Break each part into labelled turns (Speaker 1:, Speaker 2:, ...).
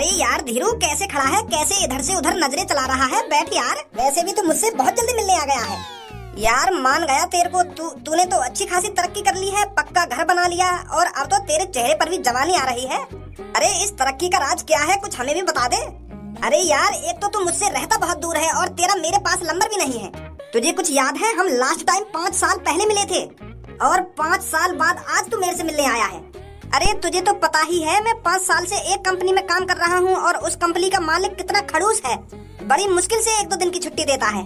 Speaker 1: अरे यार धीरू कैसे खड़ा है, कैसे इधर से उधर नजरें चला रहा है। बैठ यार, वैसे भी तो मुझसे बहुत जल्दी मिलने आ गया है। यार मान गया तेरे को, तूने तो अच्छी खासी तरक्की कर ली है, पक्का घर बना लिया और अब तो तेरे चेहरे पर भी जवानी आ रही है। अरे इस तरक्की का राज क्या है, कुछ हमें भी बता दे। अरे यार एक तो तू मुझसे रहता बहुत दूर है और तेरा मेरे पास नंबर भी नहीं है। तुझे कुछ याद है, हम लास्ट टाइम 5 साल पहले मिले थे और 5 साल बाद आज तू मेरे से मिलने आया है। अरे तुझे तो पता ही है मैं 5 साल से एक कंपनी में काम कर रहा हूँ और उस कंपनी का मालिक कितना खड़ूस है, बड़ी मुश्किल से 1-2 दिन की छुट्टी देता है।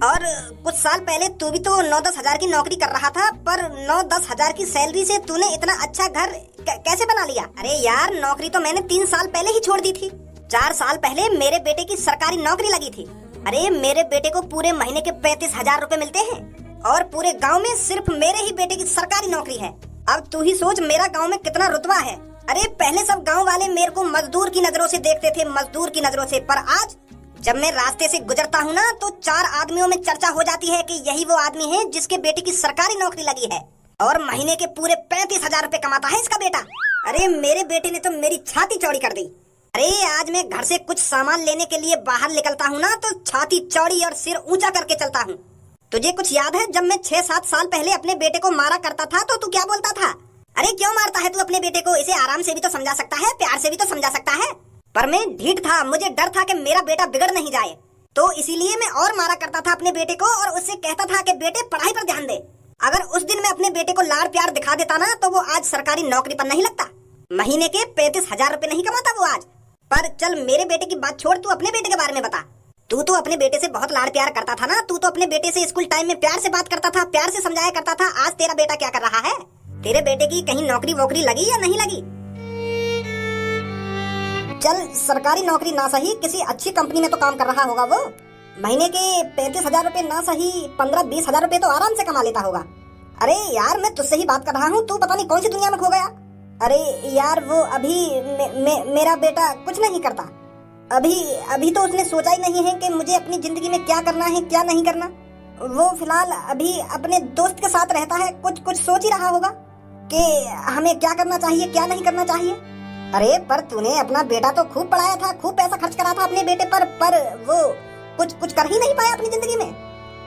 Speaker 1: और कुछ साल पहले तू भी तो 9-10 हजार की नौकरी कर रहा था, पर 9-10 हजार की सैलरी से तूने इतना अच्छा घर कैसे बना लिया। अरे यार नौकरी तो मैंने 3 साल पहले ही छोड़ दी थी। 4 साल पहले मेरे बेटे की सरकारी नौकरी लगी थी। अरे मेरे बेटे को पूरे महीने के 35 हजार रूपए मिलते हैं और पूरे गाँव में सिर्फ मेरे ही बेटे की सरकारी नौकरी है। अब तू ही सोच मेरा गांव में कितना रुतबा है। अरे पहले सब गांव वाले मेरे को मजदूर की नजरों से देखते थे, मजदूर की नजरों से, पर आज जब मैं रास्ते से गुजरता हूँ ना तो 4 आदमियों में चर्चा हो जाती है कि यही वो आदमी है जिसके बेटे की सरकारी नौकरी लगी है और महीने के पूरे 35 हजार रूपए कमाता है इसका बेटा। अरे मेरे बेटे ने तो मेरी छाती चौड़ी कर दी। अरे आज मैं घर से कुछ सामान लेने के लिए बाहर निकलता हूँ ना तो छाती चौड़ी और सिर ऊंचा करके चलता हूँ। तुझे कुछ याद है जब मैं 6-7 साल पहले अपने बेटे को मारा करता था तो तू क्या बोलता था? अरे क्यों मारता है तू अपने बेटे को, इसे आराम से भी तो समझा सकता है, प्यार से भी तो समझा सकता है। पर मैं ढीठ था, मुझे डर था कि मेरा बेटा बिगड़ नहीं जाए, तो इसीलिए मैं और मारा करता था अपने बेटे को और उससे कहता था कि बेटे पढ़ाई पर ध्यान दे। अगर उस दिन मैं अपने बेटे को लाड़ प्यार दिखा देता ना तो वो आज सरकारी नौकरी पर नहीं लगता, महीने के 35 हजार रूपए नहीं कमाता वो आज। पर चल मेरे बेटे की बात छोड़, तू अपने बेटे के बारे में बता। तू तो अपने बेटे से बहुत लाड़ प्यार करता था ना, तू तो अपने बेटे से स्कूल टाइम में प्यार से बात करता था, प्यार से समझाया करता था। आज तेरा बेटा क्या कर रहा है? तेरे बेटे की कहीं नौकरी वोकरी लगी या नहीं लगी? चल सरकारी नौकरी ना सही, किसी अच्छी कंपनी में तो काम कर रहा होगा वो। महीने के 35 हजार रूपए ना सही 15-20 हजार रूपए तो आराम से कमा लेता होगा। अरे यार मैं तुझसे ही बात कर रहा हूँ, तू पता नहीं कौन सी दुनिया में खो गया। अरे यार वो अभी मेरा बेटा कुछ नहीं करता। अभी तो उसने सोचा ही नहीं है कि मुझे अपनी जिंदगी में क्या करना है क्या नहीं करना। वो फिलहाल अभी अपने दोस्त के साथ रहता है, कुछ सोच ही रहा होगा कि हमें क्या करना चाहिए क्या नहीं करना चाहिए। अरे पर तूने अपना बेटा तो खूब पढ़ाया था, खूब पैसा खर्च करा था अपने बेटे पर वो कुछ कर ही नहीं पाया अपनी जिंदगी में।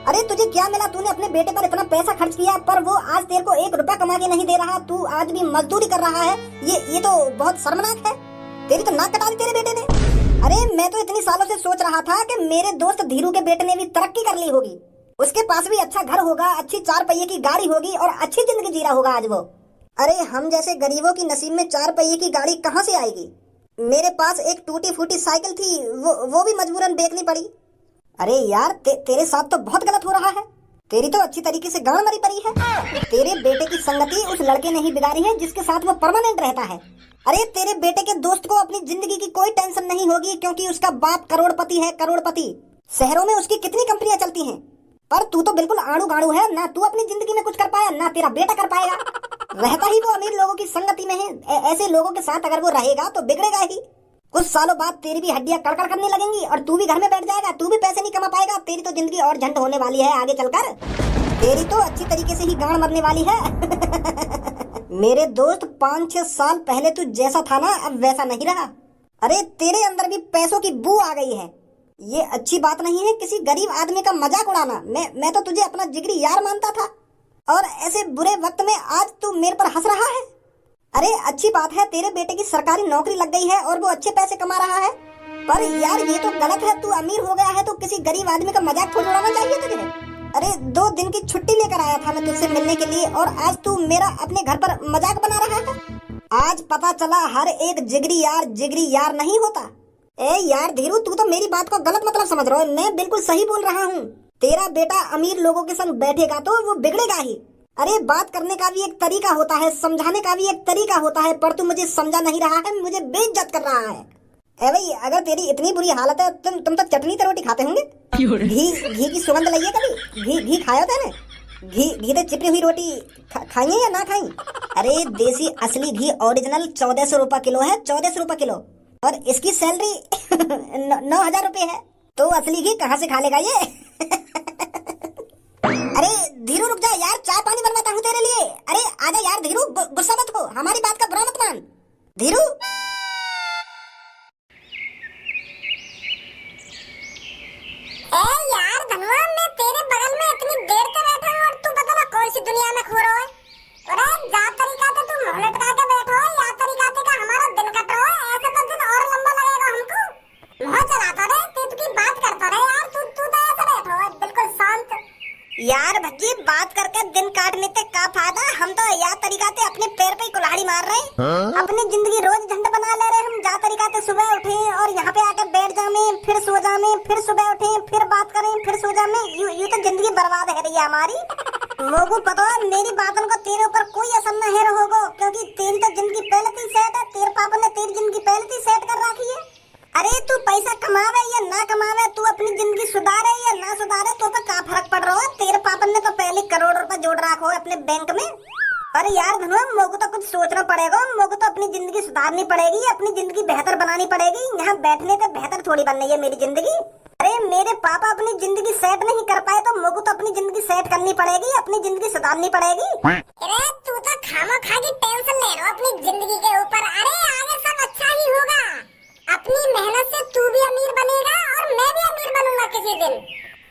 Speaker 1: अरे तुझे क्या मिला, तूने अपने बेटे पर इतना पैसा खर्च किया पर वो आज तेरे को 1 रुपया कमा के नहीं दे रहा, तू आज भी मजदूरी कर रहा है। ये तो बहुत शर्मनाक है। तेरी तो नाक कटा दी तेरे बेटे ने। अरे मैं तो इतनी सालों से सोच रहा था कि मेरे दोस्त धीरू के बेटे ने भी तरक्की कर ली होगी, उसके पास भी अच्छा घर होगा, अच्छी 4 पहिए की गाड़ी होगी और अच्छी जिंदगी जी रहा होगा आज वो। अरे हम जैसे गरीबों की नसीब में 4 पहिए की गाड़ी कहाँ से आएगी? मेरे पास एक टूटी फूटी साइकिल थी, वो भी मजबूरन बेचनी पड़ी। अरे यार तेरे साथ तो बहुत गलत हो रहा है। तेरी तो अच्छी तरीके से गांड मरी पड़ी है। तेरे बेटे की संगति उस लड़के ने ही बिगाड़ी है जिसके साथ वो परमानेंट रहता है। अरे तेरे बेटे के दोस्त को अपनी जिंदगी की कोई टेंशन नहीं होगी क्योंकि उसका बाप करोड़पति है, करोड़पति। शहरों में उसकी कितनी कंपनियां चलती हैं, पर तू तो बिल्कुल आड़ू गाड़ू है, ना तू अपनी जिंदगी में कुछ कर पाया ना तेरा बेटा कर पाएगा। रहता ही वो अमीर लोगों की संगति में है, ऐसे लोगों के साथ अगर वो रहेगा तो बिगड़ेगा ही। कुछ सालों बाद तेरी भी हड्डियां कड़कड़ करने लगेंगी और तू भी घर में बैठ जाएगा, तू भी पैसे नहीं कमा पाएगा। तेरी तो जिंदगी और झंड होने वाली है आगे चलकर। तेरी तो अच्छी तरीके से ही गांड मरने वाली है। मेरे दोस्त 5-6 साल पहले तू जैसा था ना अब वैसा नहीं रहा। अरे तेरे अंदर भी पैसों की बू आ गई है। ये अच्छी बात नहीं है किसी गरीब आदमी का मजाक उड़ाना। मैं तो तुझे अपना जिगरी यार मानता था और ऐसे बुरे वक्त में आज तू मेरे पर हंस रहा है। अरे अच्छी बात है तेरे बेटे की सरकारी नौकरी लग गई है और वो अच्छे पैसे कमा रहा है, पर यार ये तो गलत है। तू अमीर हो गया है तो किसी गरीब आदमी का मजाक थोड़ी उड़ाना चाहिए तुझे। अरे 2 दिन की छुट्टी लेकर आया था मैं तुझसे मिलने के लिए और आज तू मेरा अपने घर पर मजाक बना रहा है। आज पता चला हर एक जिगरी यार नहीं होता। ए यार धीरू तू तो मेरी बात को गलत मतलब समझ रहा है, मैं बिल्कुल सही बोल रहा हूँ। तेरा बेटा अमीर लोगों के संग बैठेगा तो वो बिगड़ेगा ही। अरे बात करने का भी एक तरीका होता है, समझाने का भी एक तरीका होता है, पर तू मुझे समझा नहीं रहा है, मुझे बेइज्जत कर रहा है। ए भाई अगर तेरी इतनी बुरी हालत है तुम तो चटनी तो रोटी खाते होंगे। घी की सुगंध लगी है कभी? घी खाया था ना? घी तो चिपड़ी हुई रोटी खाएंगे या ना खाएं? अरे देसी असली घी ओरिजिनल 1400 रुपए किलो है, 1400 रुपए किलो, और इसकी सैलरी 9,000 रुपए है, तो असली घी कहाँ से खा लेगा ये? अरे धीरू रुक जा यार, चाय पानी बनवाता हूँ तेरे लिए। अरे आजा यार धीरू, गुस्सा मत हो, हमारी बात का बुरा मत मान। धीरू भज्जी बात करके दिन काटने से का फायदा। हम तो या तरीका से अपने पैर पे ही कुल्हाड़ी मार रहे हैं। अपनी जिंदगी रोज झंड बना ले रहे हैं। हम जा तरीका से सुबह उठे और यहाँ पे आकर बैठ जामे, फिर सो जामे, फिर सुबह उठे, फिर बात करें, फिर सो जामे। यू तो जिंदगी बर्बाद है रही है हमारी। लोगों पता है मेरी बातों का तेरे ऊपर कोई असर न है रहोगो, क्योंकि तेरी तो जिंदगी पहले से सेट है। तेरे पापा ने तेरी जिंदगी पहले से सेट कर रखी है। अरे तू पैसा कमावे या ना कमावे, तू अपनी जिंदगी सुधारे या ना सुधारे, तो पे का फर्क पड़ रहा है। तेरे पापा ने तो पहले करोड़ रुपए जोड़ रखा है अपने बैंक में। अरे यार धनुआ, मोको तो कुछ सोचना पड़ेगा। मोको तो अपनी जिंदगी सुधारनी पड़ेगी, अपनी जिंदगी बेहतर बनानी पड़ेगी। यहाँ बैठने से बेहतर थोड़ी बन रही है मेरी जिंदगी। अरे मेरे पापा अपनी जिंदगी सेट नहीं कर पाए तो मोको तो अपनी जिंदगी सेट करनी पड़ेगी, अपनी जिंदगी सुधारनी पड़ेगी।
Speaker 2: अरे तू तो खामोखा की टेंशन ले रहा अपनी जिंदगी के ऊपर। अरे आगे सब अच्छा ही होगा। अपनी मेहनत से तू भी अमीर बनेगा और मैं भी अमीर बनूंगा किसी दिन।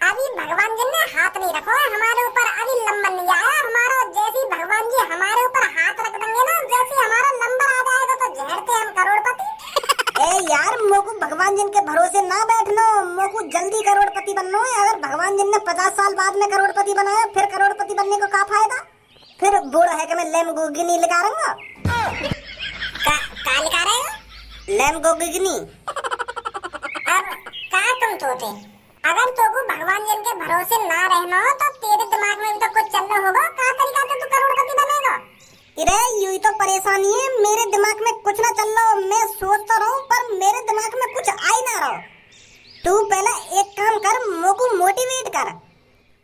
Speaker 2: अभी भगवान जी ने हाथ नहीं रखा है हमारे ऊपर, अभी नंबर नहीं आया हमारा। जैसे ही भगवान जी हमारे ऊपर हाथ रख देंगे ना, जैसे हमारा नंबर आ जाएगा तो झेड़ते हम करोड़पति।
Speaker 1: ए यार मोको भगवान जी के भरोसे ना बैठनो, मोको जल्दी करोड़पति बनना है। अगर भगवान जी ने 50 साल बाद में करोड़पति बनाया, फिर करोड़पति बनने को क्या फायदा। फिर बूढ़ा है कि मैं लैम्बोर्गिनी लगा रहूंगा।
Speaker 2: का लिखा रहे हो?
Speaker 1: लैम्बोर्गिनी।
Speaker 2: अब का तुम तोते, अगर तोको भगवान जी के भरोसे ना रहना हो तो तेरे दिमाग में भी तो कुछ चल रहा होगा। का तरीका से तू करोड़पति बनेगा?
Speaker 1: अरे यही तो परेशानी है, मेरे दिमाग में कुछ ना चल रहा। मैं सोचता रहूं पर मेरे दिमाग में कुछ आ ही ना रहा। तू पहले एक काम कर, मोको मोटिवेट कर।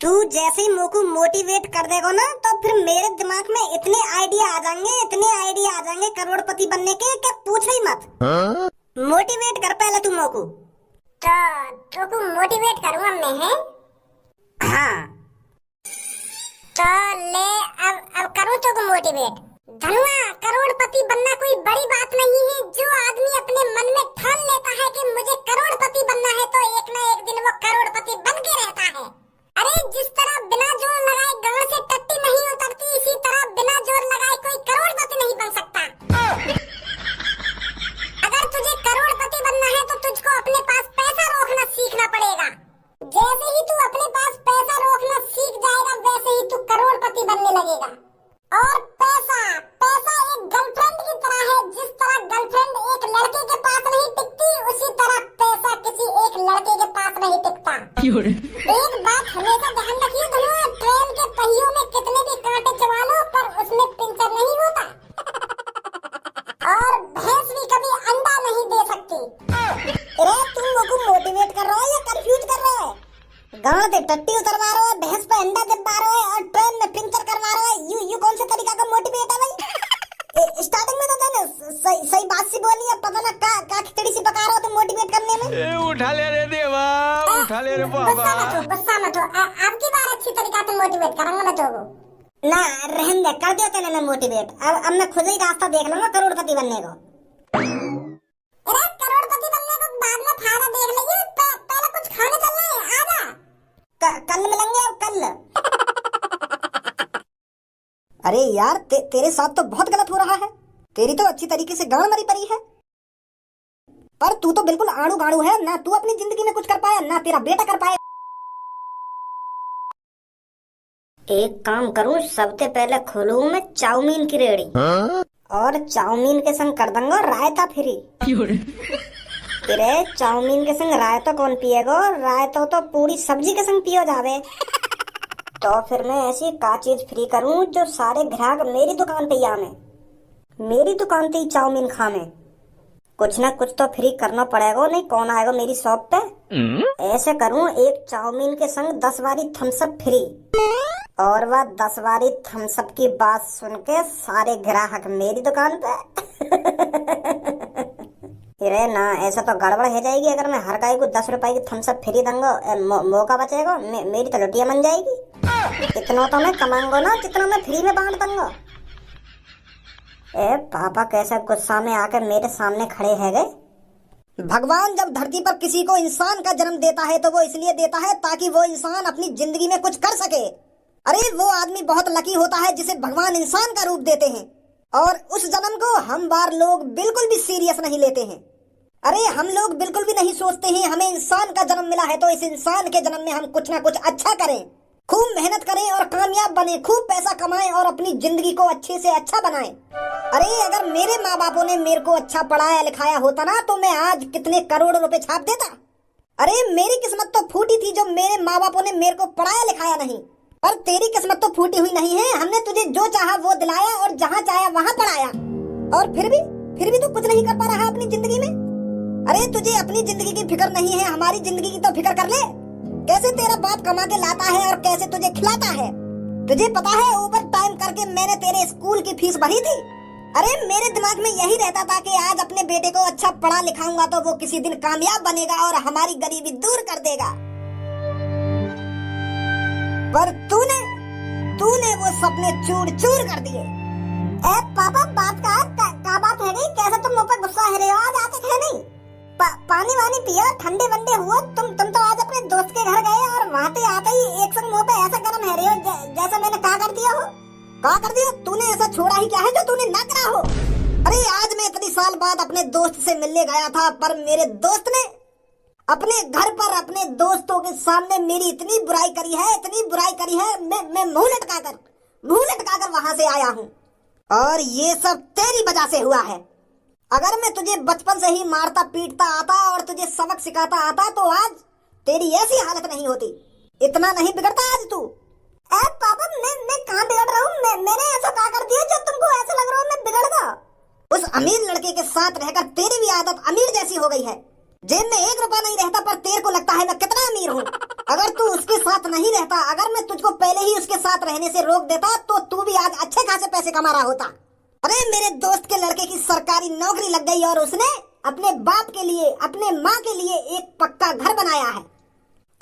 Speaker 1: तू जैसे ही मोको मोटिवेट कर देगा ना, तो फिर मेरे दिमाग में इतने आइडिया आ जाएंगे, इतने आइडिया आ जाएंगे करोड़पति बनने के कि पूछो ही मत। मोटिवेट कर पहले तू मोको।
Speaker 2: तो तू मोटिवेट करूंगा मैं, है?
Speaker 1: हाँ
Speaker 2: तो ले अब करूं तो को मोटिवेट। धनुआ, करोड़पति बनना कोई बड़ी बात नहीं है। जो आदमी अपने मन में ठान लेता है कि मुझे करोड़पति बनना है तो एक ना एक दिन वो करोड़पति बन के रहता है। अरे जिस तरह बिना जोर लगाए गांव से टट्टी नहीं उतरती, इसी तरह बिना जोर लगाए कोई करोड़पति नहीं बन सकता। अगर तुझे करोड़पति बनना है तो तुझको अपने पास पैसा रोकना सीखना पड़ेगा। जैसे ही तू अपने पास पैसा रोकना सीख जाएगा, वैसे ही तू करोड़पति बनने लगेगा। और पैसा पैसा एक गर्लफ्रेंड की तरह है। जिस तरह गर्लफ्रेंड एक लड़के के पास नहीं टिकती, उसी तरह पैसा किसी एक लड़के के पास नहीं टिकता। एक बात हमेशा ध्यान रखिए धनुआ, ट्रेन के पहियों में कितने भी कांटे चबा लो पर उसमें पंचर नहीं होता। और भैंस भी कभी अंडा नहीं दे सकती।
Speaker 1: अरे तुम मोको मोटिवेट कर रहा है या कंफ्यूज कर रहा है? गांव से टट्टी उतरवा रहा है, भैंस पे अंडा दिलवा रहा है और ट्रेन में पंचर करवा रहा है। यू कौन सा तरीका का मोटिवेट है भाई? स्टार्टिंग में तो तूने सही बात सी बोली है, पता ना का खिचड़ी सी पका रहा हो तुम मोटिवेट करने में।
Speaker 3: उठा ले रे देवा, उठा ले रे बाबा।
Speaker 2: गुस्सा मत हो। आपकी बार अच्छी तरीका से मोटिवेट करूंगा मैं तो।
Speaker 1: ना रहने दे, कर दिया तेने मैं मोटिवेट। अब मैं खुद ही रास्ता देख लूंगा करोड़पति बनने को।
Speaker 2: अरे करोड़पति बनने को बाद में फायदा देख लेंगे, पहले कुछ खाने चलना है। आजा
Speaker 1: कल मिलेंगे अब कल। अरे यार तेरे साथ तो बहुत गलत हो रहा है। तेरी तो अच्छी तरीके से गांड मरी पड़ी है, पर तू तो बिल्कुल आड़ू गाड़ू है। ना तू अपनी जिंदगी में कुछ कर पाया, ना तेरा बेटा कर पाया। एक काम करूं, सबसे पहले खोलूं मैं चाउमीन की रेड़ी। और चाउमीन के संग कर दूंगा रायता फ्री। अरे चाउमीन के संग रायता कौन पिएगा? रायता तो पूरी सब्जी के संग पियो जावे। तो फिर मैं ऐसी का चीज फ्री करूं जो सारे ग्राहक मेरी दुकान पे ही आवे, मेरी दुकान पे ही चाउमीन खावे। कुछ ना कुछ तो फ्री करना पड़ेगा, नहीं कौन आएगा मेरी शॉप पे। ऐसे करूं, एक चाउमीन के संग 10 बारी थम्सअप फ्री। और वह 10 बारी थम्सअप की बात सुन के सारे ग्राहक मेरी दुकान पे। अरे ना, ऐसा तो गड़बड़ हो जाएगी। अगर मैं हर गाय को 10 रुपए की थम्सअप फ्री दूंगा, मौका बचेगा, मेरी तो लुटिया बन जाएगी। इतना तो मैं कमाऊंगा ना जितना मैं फ्री में बांट दूंगा। ए पापा कैसे गुस्सा में आकर मेरे सामने खड़े है गए। भगवान जब धरती पर किसी को इंसान का जन्म देता है तो वो इसलिए देता है ताकि वो इंसान अपनी जिंदगी में कुछ कर सके। अरे वो आदमी बहुत लकी होता है जिसे भगवान इंसान का रूप देते हैं, और उस जन्म को हम बार लोग बिल्कुल भी सीरियस नहीं लेते हैं। अरे हम लोग बिल्कुल भी नहीं सोचते हैं हमें इंसान का जन्म मिला है तो इस इंसान के जन्म में हम कुछ ना कुछ अच्छा करें, खूब मेहनत करें और कामयाब बने, खूब पैसा कमाएं और अपनी जिंदगी को अच्छे से अच्छा बनाएं। अरे अगर मेरे माँ बापों ने मेरे को अच्छा पढ़ाया लिखाया होता ना तो मैं आज कितने करोड़ रुपए छाप देता। अरे मेरी किस्मत तो फूटी थी जो मेरे माँ बापों ने मेरे को पढ़ाया लिखाया नहीं, पर तेरी किस्मत तो फूटी हुई नहीं है। हमने तुझे जो चाहा वो दिलाया और जहाँ चाहा वहाँ पढ़ाया, और फिर भी तू कुछ नहीं कर पा रहा अपनी जिंदगी में। अरे तुझे अपनी जिंदगी की फिक्र नहीं है, हमारी जिंदगी की तो फिक्र कर ले। कैसे तेरा बाप कमा के लाता है और कैसे तुझे खिलाता है। तुझे पता है ओवर टाइम करके मैंने तेरे स्कूल की फीस भरी थी। अरे मेरे दिमाग में यही रहता था कि आज अपने बेटे को अच्छा पढ़ा लिखाऊंगा तो वो किसी दिन कामयाब बनेगा और हमारी गरीबी दूर कर देगा। पर तूने वो सपने चूर चूर कर दिए।
Speaker 2: पापा बात का बात है नहीं, कैसे तुम मुझ पर गुस्सा है रहे हो? आज आते थे नहीं, पानी वानी पिया, ठंडे वंडे हुआ। तुम तो आज अपने दोस्त के घर गए और वहाँ पे आते ही एक संग मुंह पे ऐसा गरम है रहे हो जैसा मैंने कहा कर दिया हो।
Speaker 1: कहा कर दिया? तूने ऐसा छोड़ा ही क्या है जो तूने ना करा हो? अरे आज मैं इतनी साल बाद अपने दोस्त से मिलने गया था, पर मेरे दोस्त ने अपने घर पर अपने दोस्तों के सामने मेरी इतनी बुराई करी है, मैं मुंह लटकाकर वहां से आया हूँ। और ये सब तेरी वजह से हुआ है। अगर मैं तुझे बचपन से ही मारता पीटता आता और तुझे सबक सिखाता आता तो आज तेरी ऐसी हालत नहीं होती। इतना नहीं बिगड़ता आज तू।
Speaker 2: पापा मैं कहाँ बिगड़ रहा हूँ? मैंने ऐसा क्या कर दिया जो तुमको ऐसा लग रहा हो मैं बिगड़ गया?
Speaker 1: उस अमीर लड़के के साथ रहकर तेरी भी आदत अमीर जैसी हो गई है। जेब में 1 रुपया नहीं रहता पर तेरे को लगता है मैं कितना अमीर हूँ। अगर तू उसके साथ नहीं रहता, अगर मैं तुझको पहले ही उसके साथ रहने से रोक देता तो तू भी आज अच्छे खासे पैसे कमा रहा होता। अरे मेरे दोस्त के लड़के की सरकारी नौकरी लग गई और उसने अपने बाप के लिए, अपने माँ के लिए एक पक्का घर बनाया है।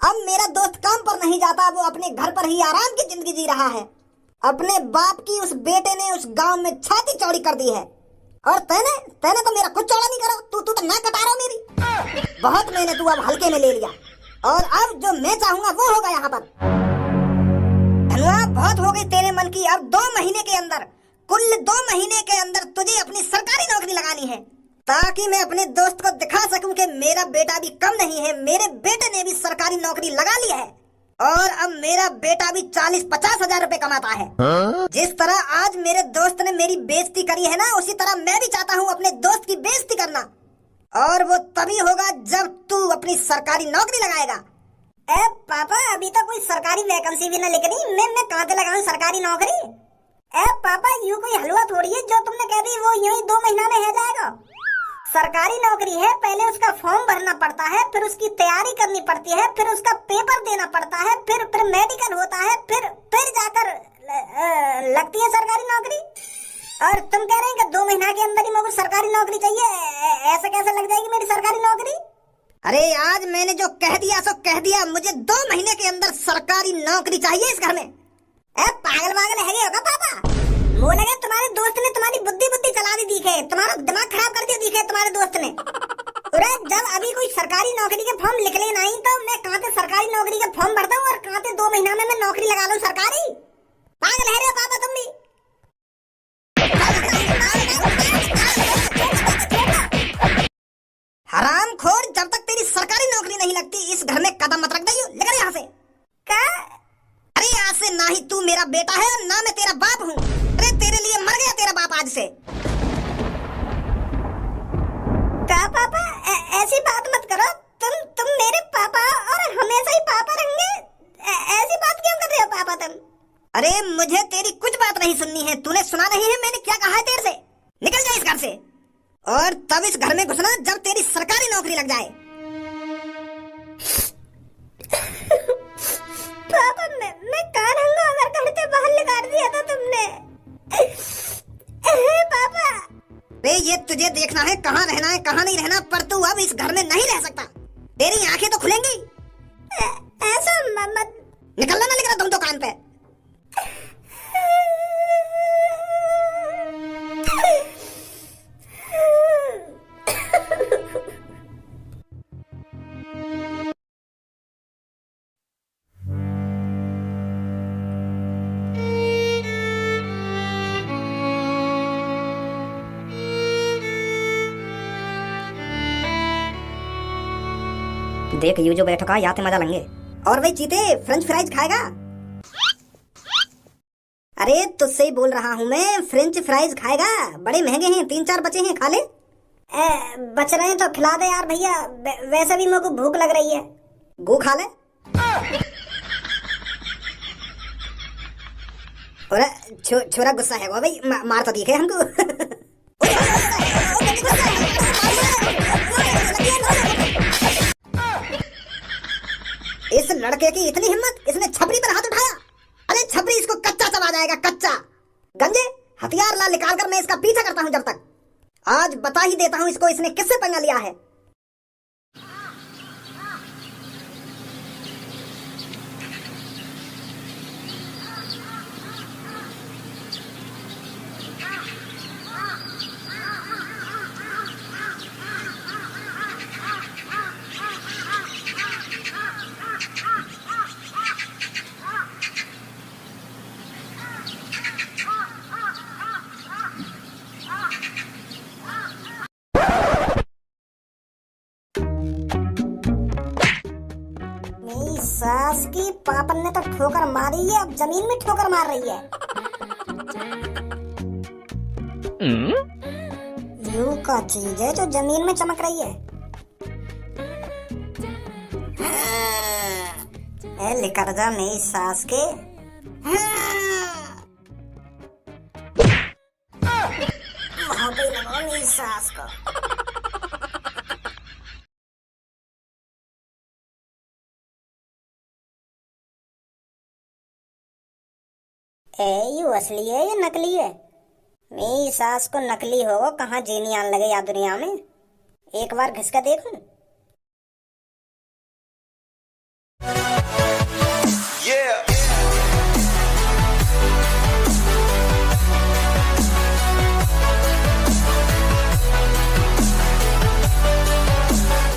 Speaker 1: अब मेरा दोस्त काम पर नहीं जाता, वो अपने घर पर ही आराम की जिंदगी जी रहा है। अपने बाप की उस बेटे ने उस गांव में छाती चौड़ी कर दी है। और तैने तो मेरा कुछ चौड़ा नहीं करा। तू तो ना कटा रहा मेरी। बहुत मैंने तू अब हल्के में ले लिया और अब जो मैं चाहूंगा वो होगा यहाँ पर। धनुआ बहुत हो गई तेरे मन की। अब 2 महीने के अंदर, कुल 2 महीने के अंदर तुझे अपनी सरकारी नौकरी लगानी है, ताकि मैं अपने दोस्त को दिखा सकूं कि मेरा बेटा भी कम नहीं है। मेरे बेटे ने भी सरकारी नौकरी लगा ली है और अब मेरा बेटा भी 40-50 हजार रुपए कमाता है। जिस तरह आज मेरे दोस्त ने मेरी बेइज्जती करी है ना, उसी तरह मैं भी चाहता हूँ अपने दोस्त की बेइज्जती करना। और वो तभी होगा जब तू अपनी सरकारी नौकरी लगाएगा।
Speaker 2: पापा अभी तो कोई सरकारी वैकेंसी भी ना निकली, मैं कहाँ से लगाऊं सरकारी नौकरी? पापा यूँ कोई हलवा थोड़ी है जो तुमने कह दी वो यूँ ही 2 महीना में हो जाएगा। सरकारी नौकरी है, पहले उसका फॉर्म भरना पड़ता है, फिर उसकी तैयारी करनी पड़ती है, फिर उसका पेपर देना पड़ता है, फिर मेडिकल होता है, फिर जाकर लगती है सरकारी नौकरी। और तुम कह रहे हैं कि 2 महीना के अंदर ही मुझे सरकारी नौकरी चाहिए? ऐसे कैसे लग जाएगी मेरी सरकारी नौकरी?
Speaker 1: अरे आज मैंने जो कह दिया सो कह दिया। मुझे 2 महीने के अंदर सरकारी नौकरी चाहिए इस घर में।
Speaker 2: पागल है गए होगा पापा। वो लगा तुम्हारे दोस्त ने तुम्हारी बुद्धि चला दी दिखे, तुम्हारा दिमाग खराब कर दिया दिखे तुम्हारे दोस्त ने। अरे जब अभी कोई सरकारी नौकरी के फॉर्म निकले नहीं तो मैं कहाँ से सरकारी नौकरी के फॉर्म भरता हूँ और कहाँ से 2 महीना में मैं नौकरी लगा लूँ सरकारी? पागल है रे पापा तुम भी।
Speaker 1: हरामखोर, जब तक तेरी सरकारी नौकरी नहीं लगती इस घर में कदम मत रख दइयो। निकल यहाँ से। अरे आज से ना ही तू मेरा बेटा है और ना मैं तेरा बाप हूँ। अरे तेरे लिए मर गया तेरा बाप आज से।
Speaker 2: पापा ऐसी बात मत करो। तुम मेरे पापा और हमेशा ही पापा रहेंगे। ऐसी बात क्यों कर रहे हो पापा तुम?
Speaker 1: अरे मुझे तेरी कुछ बात नहीं सुननी है। तूने सुना नहीं है मैंने क्या कहा है तेरे से? निकल जा इस घर से और तब इस घर में घुसना जब तेरी सरकारी नौकरी लग जाए।
Speaker 2: पापा मैं कहाँ रहूंगा अगर घर से बाहर निकाल दिया था तुमने? पापा
Speaker 1: अरे ये तुझे देखना है कहाँ रहना है कहाँ नहीं रहना, पर तू अब इस घर में नहीं रह सकता। तेरी आंखें तो खुलेंगी।
Speaker 2: ऐसा मत।
Speaker 1: निकलना ना लिख रहा तुम दुकान पे। देख यू जो बैठका यहाँ मजा लेंगे। और भाई चीते फ्रेंच फ्राइज खाएगा? अरे तुझसे ही बोल रहा हूँ मैं, फ्रेंच फ्राइज खाएगा? बड़े महंगे हैं, 3-4 बचे हैं, खा ले।
Speaker 2: बच रहे हैं तो खिला दे यार भैया, वैसे भी मेरे को भूख लग रही है।
Speaker 1: गो खा ले। और छोरा गुस्सा है वो भाई, मार तो दिखे हमको। इस लड़के की इतनी हिम्मत, इसने छपरी पर हाथ उठाया। अरे छपरी इसको कच्चा चबा जाएगा, कच्चा। गंजे हथियार ला, निकाल कर मैं इसका पीछा करता हूँ जब तक। आज बता ही देता हूँ इसको, इसने किससे पंगा लिया है।
Speaker 2: मेरी सास की पापन ने तो ठोकर मारी है, अब जमीन में ठोकर मार रही है। यूं का चीज है जो जमीन में चमक रही है। लिकर जा मेरी सास के। वहां पे लगाओ मेरी सास को। ये असली है या नकली है? मेरी सास को नकली हो, कहाँ जीनी आने लगे या दुनिया में। एक बार घिस कर देखूं।
Speaker 4: Yeah.